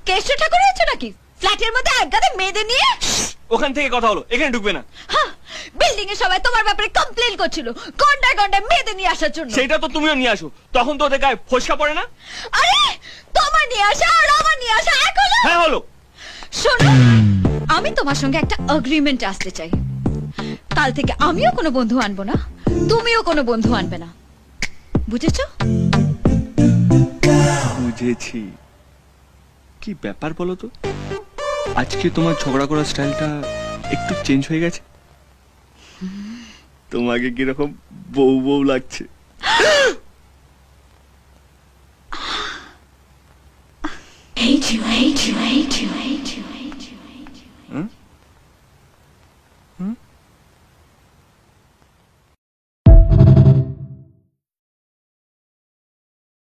কেষ্ট ঠাকুর হয়েছে নাকি ফ্ল্যাটের মধ্যে এক গাদা মেয়েদের নিয়ে? ওখান থেকে কথা হলো, এখানে ঢুকবে না। বিল্ডিং এ সবাই তোমার ব্যাপারে কমপ্লেন করছিল, গন্ডায় গন্ডায় মেয়েদের নিয়ে আসার জন্য। সেটা তো তুমিও নিয়ে আসো, তখন তো ওদের গায়ে ফসকা পড়ে না। আরে তোমার নিয়ে আসা আর আমার নিয়ে আসা এক হলো? হ্যাঁ হলো। শোনো, আমি তোমার সঙ্গে একটা এগ্রিমেন্ট আসতে চাই। কাল থেকে আমিও কোনো বন্ধু আনবো না, তুমিও কোনো বন্ধু আনবে না, বুঝেছো? বুঝেছি। কি ব্যাপার বলো তো, আজকে তোমার ঝগড়া করার স্টাইলটা একটু চেঞ্জ হয়ে গেছে। তোমাকে কিরকম বউ বউ লাগছে। Hate you, hate you, hate you, hate you.